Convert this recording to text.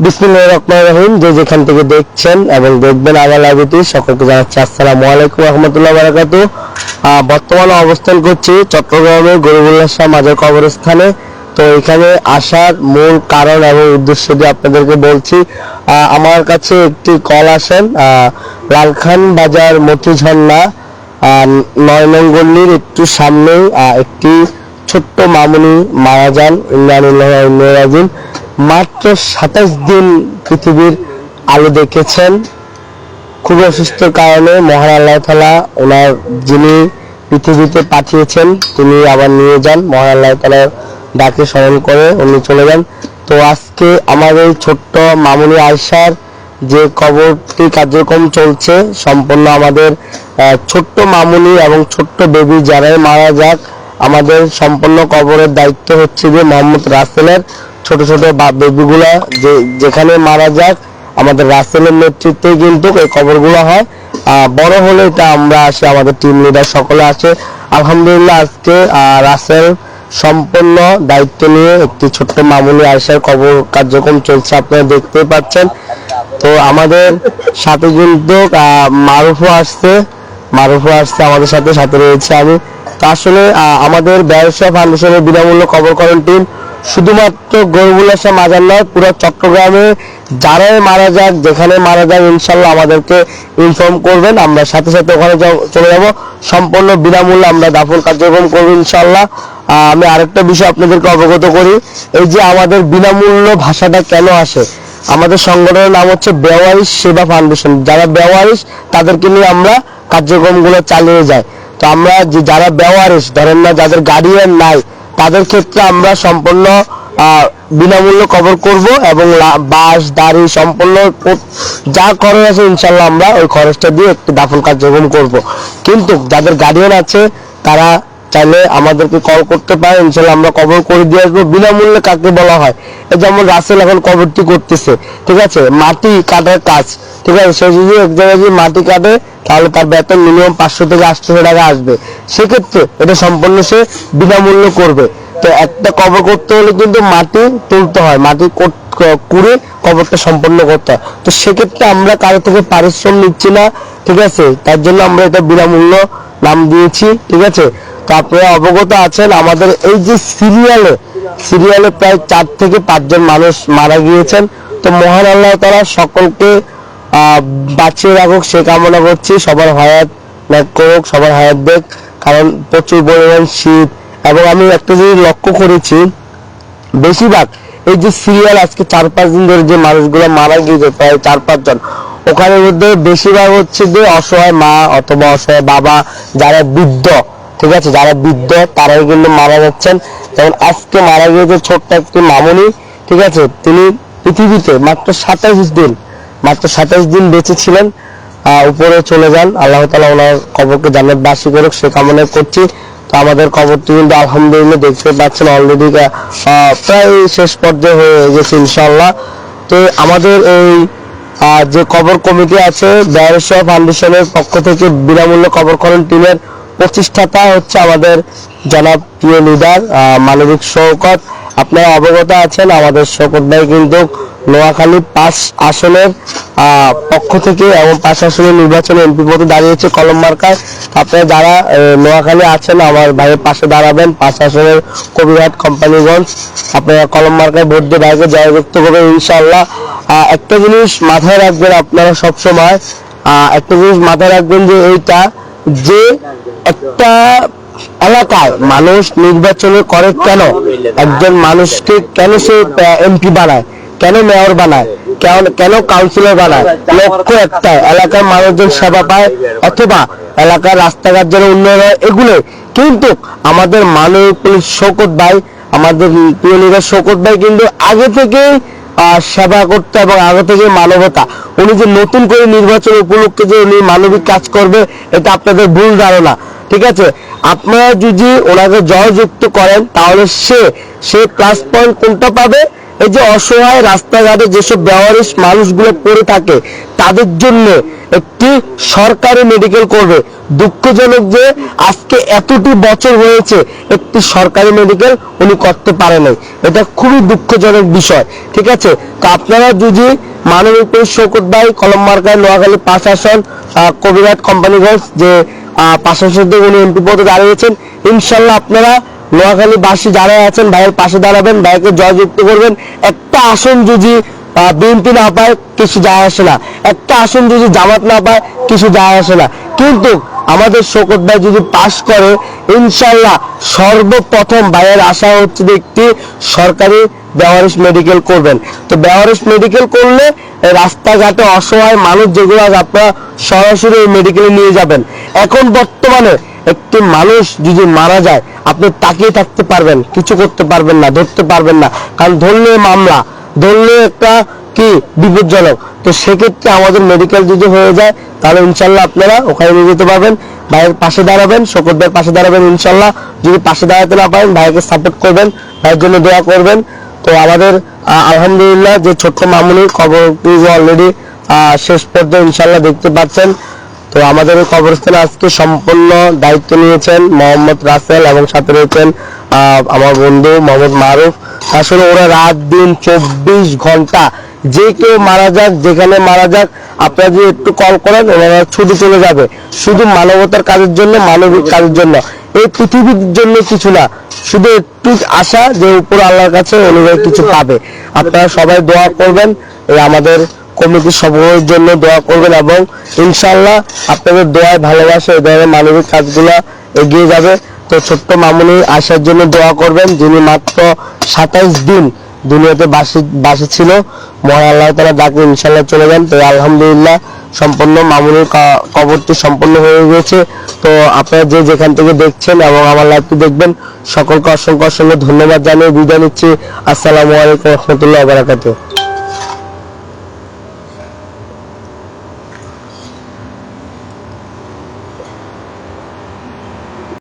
বিসমিল্লাহির রহমানির রহিম। যে যেখান থেকে দেখছেন এবং দেখবেন আমার লাইভটি সকলকে জানাচ্ছি আসসালামু আলাইকুম ওয়া রাহমাতুল্লাহি ওয়া বারাকাতুহু। বর্তমানে অবস্থান করছি চট্টগ্রামের গরিবুল্লাহ শাহ মাজার কবরস্থানে। তো এখানে আসার মূল কারণ এবং উদ্দেশ্য দিয়ে আপনাদেরকে বলছি। আমার কাছে একটি কল আসেন, লালখান বাজার মতিঝর্ণা ৯ নং গল্লির একটু সামনেই একটি ছোট্ট মামুনি মারা যান। ইন্না লিল্লাহি ওয়া ইন্না ইলাইহি রাজিউন। মাত্র ২৭ দিন পৃথিবীর আলো দেখেছেন। খুব অসুস্থর কারণে মহান আল্লাহ তাআলা ওনার যিনি পৃথিবীতে পাঠিয়েছেন তিনি আবার নিয়ে যান। মহান আল্লাহ তাআলার ডাকে স্মরণ করে উনি চলে যান। তো আজকে আমাদের ছোট্ট মামুনি আয়শার যে কবরটি কার্যক্রম চলছে সম্পূর্ণ আমাদের ছোট্ট মামুনি এবং ছোট্ট বেবি যারাই মারা যাক আমাদের সম্পূর্ণ কবরের দায়িত্ব হচ্ছে যে মোহাম্মদ রাসেলের ছোট ছোট বেবিগুলা যেখানে মারা যাক আমাদের রাসেলের নেতৃত্বে কিন্তু এই কবরগুলো হয়। বড় হলে এটা আমরা আসি, আমাদের টিম লিডার সকলে আছে। আলহামদুলিল্লাহ আজকে রাসেল সম্পূর্ণ দায়িত্ব নিয়ে একটি ছোট্ট মামুনি আয়শার কবর কার্যক্রম চলছে, আপনারা দেখতে পাচ্ছেন। তো আমাদের সাথে কিন্তু মারুফও আসছে আমাদের সাথে সাথে রয়েছে আমি। তো আসলে আমাদের ব্যবসা ফাউন্ডেশনের বিনামূল্য কবরকরণ টিম শুধুমাত্র গরিবুল্লাহ শাহ মাজার নয়, পুরো চট্টগ্রামে যারাই মারা যাক যেখানে মারা যাক ইনশাল্লাহ আমাদেরকে ইনফর্ম করবেন, আমরা সাথে সাথে ওখানে চলে যাব। সম্পূর্ণ বিনামূল্যে আমরা দাফন কার্যক্রম করবো ইনশাল্লাহ। আমি আরেকটা বিষয় আপনাদেরকে অবগত করি, এই যে আমাদের বিনামূল্য ভাষাটা কেন আসে, আমাদের সংগঠনের নাম হচ্ছে বেওয়ারিশ সেবা ফাউন্ডেশন। যারা বেওয়ারিশ তাদেরকে নিয়ে আমরা কার্যক্রমগুলো চালিয়ে যাই। তো আমরা যে যারা বেওয়ারিশ ধরেন না, যাদের গার্ডিয়ান নাই তাদের ক্ষেত্রে আমরা সম্পূর্ণ বিনামূল্য কবর করব এবং বাঁশ দাড়ি সম্পূর্ণ যা খরচ আছে ইনশাল্লাহ আমরা ওই খরচটা দিয়ে একটু দাফন কার্যক্রম করব। কিন্তু যাদের গার্ডিয়ান আছে তারা চাইলে আমাদেরকে কল করতে পারে, ইনশাল্লাহ আমরা কবর করে দিয়ে আসবো। বিনামূল্যে কাকে বলা হয়, যেমন রাসেল এখন কবরটি করতেছে, ঠিক আছে, মাটি কাটার কাজ, ঠিক আছে। সে যদি এক জায়গায় যদি মাটি কাটে তাহলে তার বেতন মিনিমাম ৫০০ থেকে ৮০০ টাকা আসবে। সেক্ষেত্রে এটা সম্পূর্ণ সে বিনামূল্য করবে। তো একটা কবর করতে হলে কিন্তু মাটি তুলতে হয়, মাটি কুড়ে কবরটা সম্পন্ন করতে হয়। তো সেক্ষেত্রে আমরা কারো থেকে পারিশ্রম নিচ্ছি না, ঠিক আছে, তার জন্য আমরা এটা বিনামূল্য নাম দিয়েছি, ঠিক আছে। তো আপনারা অবগত আছেন আমাদের এই যে সিরিয়ালে প্রায় ৪ থেকে ৫ জন মানুষ মারা গিয়েছেন। তো মহান আল্লাহ তাআলা সকলকে বাঁচিয়ে রাখুক সে কামনা করছি। সবার হায়াত ন্যাক করুক, সবার হায়াত দেখ, কারণ প্রচুর পরিমাণ শীত। এবং আমি একটা জিনিস লক্ষ্য করেছি, বেশিরভাগ এই যে সিরিয়াল আজকে ৪-৫ দিন ধরে যে মানুষগুলো মারা গিয়েছে প্রায় ৪-৫ জন, ওখানের মধ্যে বেশিরভাগ হচ্ছে যে অসহায় মা অথবা অসহায় বাবা, যারা বৃদ্ধ, ঠিক আছে, যারা বৃদ্ধ তারাই কিন্তু মারা যাচ্ছেন। যেমন আজকে মারা গিয়েছে ছোট্ট একটি মামুনি, ঠিক আছে, তিনি পৃথিবীতে মাত্র ২৭ দিন বেঁচে ছিলেন, উপরে চলে যান। আল্লাহ তাআলা ওনার কবরকে জান্নাতবাসী করুক সে কামনা করছি। তো আমাদের কবরটি কিন্তু আলহামদুলিল্লাহ দেখতে পাচ্ছেন অলরেডি প্রায় শেষ পর্যায়ে হয়ে গেছে ইনশাআল্লাহ। তো আমাদের এই যে কবর কমিটি আছে ব্যবসা ফাউন্ডেশনের পক্ষ থেকে বিনামূল্য কবরকরণ টিমের প্রতিষ্ঠাতা হচ্ছে আমাদের জনাব প্রিয় লিডার মানবিক শওকত। আপনারা অবগত আছেন আমাদের শওকত ভাই কিন্তু নোয়াখালী ৫ আসনের পক্ষ থেকে এবং ৫ আসনের নির্বাচনে এমপি পদে দাঁড়িয়েছে কলম মার্কায়। আপনারা যারা নোয়াখালী আছেন আমার ভাইয়ের পাশে দাঁড়াবেন। ৫ আসনের কবিরহাট কোম্পানিগঞ্জ, আপনারা কলম মার্কায় ভোট দিয়ে ভাইকে জয়যুক্ত করবেন ইনশাআল্লাহ। একটা জিনিস মাথায় রাখবেন, আপনারা সবসময় একটা জিনিস মাথায় রাখবেন যে এইটা যে একটা এলাকায় মানুষ নির্বাচনে করে কেন, একজন মানুষকে কেন সে এমপি বানায়, কেন মেয়র বানায়, কেন কাউন্সিলর বানায়, লক্ষ্য একটা এলাকার মানুষজন সেবা পায় অথবা এলাকার রাস্তাঘাট যেন উন্নয়ন হয়, এগুলো। কিন্তু আমাদের মাননীয় পুলিশ শওকত ভাই, আমাদের প্রিয় লিডার শওকত ভাই কিন্তু আগে থেকে সেবা করতে এবং আগে থেকে মানবতা, উনি যে নতুন করে নির্বাচন উপলক্ষে যে উনি মানবিক কাজ করবে এটা আপনাদের ভুল ধারণা, ঠিক আছে। আপনারা যদি ওনাকে জয়যুক্ত করেন তাহলে সে প্লাস পয়েন্ট কোনটা পাবে, এই যে অসহায় রাস্তাঘাটে যেসব বেওয়ারিশ মানুষগুলো পড়ে থাকে তাদের জন্য একটি সরকারি মেডিকেল করবে। দুঃখজনক যে আজকে এতটি বছর হয়েছে একটি সরকারি মেডিকেল উনি করতে পারে নাই, এটা খুবই দুঃখজনক বিষয়। ঠিক আছে, তো আপনারা যদি মাননীয় শওকত ভাই কলম মার্কায় নোয়াখালী 5 আসন কবিরাট কোম্পানিগঞ্জ যে 5 আসন থেকে উনি এমপি পদে দাঁড়িয়েছেন, ইনশাল্লাহ আপনারা নোয়াখালীবাসী যারা আছেন ভাইয়ের পাশে দাঁড়াবেন, ভাইকে জয়যুক্ত করবেন। একটা আসন যদি বিএনপি না পায় কিছু যায় আসে না, একটা আসন যদি জামাত না পায় কিছু যায় আসে না, কিন্তু আমাদের শওকত ভাই যদি পাস করে ইনশাল্লাহ সর্বপ্রথম ভাইয়ের আশা হচ্ছে যে একটি সরকারি বেওয়ারিশ মেডিকেল করবেন। তো বেওয়ারিশ মেডিকেল করলে রাস্তাঘাটে অসহায় মানুষ যেগুলো আপনারা সরাসরি এই মেডিকেলে নিয়ে যাবেন। এখন বর্তমানে একটি মানুষ যদি মারা যায় আপনি তাকিয়ে থাকতে পারবেন, কিছু করতে পারবেন না, ধরতে পারবেন না, কারণ ধরলে মামলা, ধরলে একটা কি বিপজ্জনক। তো সেক্ষেত্রে আমাদের মেডিকেল যদি হয়ে যায় তাহলে ইনশাল্লাহ আপনারা ওখানে নিয়ে যেতে পারবেন, ভাইয়ের পাশে দাঁড়াবেন, শওকত ভাইয়ের পাশে দাঁড়াবেন। ইনশাল্লাহ যদি পাশে দাঁড়াতে না পারেন ভাইকে সাপোর্ট করবেন, ভাইয়ের জন্য দোয়া করবেন। তো আমাদের আলহামদুলিল্লাহ যে ছোট্ট মামুনির খবরটি অলরেডি শেষ পর্যন্ত ইনশাল্লাহ দেখতে পাচ্ছেন। তো আমাদের এই কবরস্থানে আজকে সম্পূর্ণ দায়িত্ব নিয়েছেন মোহাম্মদ রাসেল এবং সাথে রয়েছেন আমার বন্ধু মোহাম্মদ মারুফ। আসলে ওরা রাত দিন 24 ঘন্টা, যে কেউ মারা যাক যেখানে মারা যাক আপনারা যদি একটু কল করেন ওনারা ছুটে চলে যাবে, শুধু মানবতার কাজের জন্য, মানবিক কাজের জন্য, এই পৃথিবীর জন্য কিছু না, শুধু একটু আশা যে উপর আল্লাহর কাছে অনুযায়ী কিছু পাবে। আপনারা সবাই দোয়া করবেন, এই আমাদের কমিটির সবার জন্য দোয়া করবেন এবং ইনশাআল্লাহ আপনাদের দোয়ায় ভালোবাসা এই ধরনের মানবিক কাজগুলো এগিয়ে যাবে। তো ছোট্ট মামুনি আসার জন্য দোয়া করবেন, যিনি মাত্র 27 দিন দুনিয়াতে বাসে ছিল, মহান আল্লাহ তাআলা ডাকে ইনশাআল্লাহ চলে যান। তো আলহামদুলিল্লাহ সম্পূর্ণ মামুনির কবরটি সম্পূর্ণ হয়ে গেছে। তো আপনারা যে যেখান থেকে দেখছেন এবং আমার লাইভটি দেখবেন সকলকে অসংখ্য অসংখ্য ধন্যবাদ জানিয়ে বিদায় নিচ্ছি। আসসালামু আলাইকুম ওয়া রাহমাতুল্লাহি ওয়া বারাকাতুহু।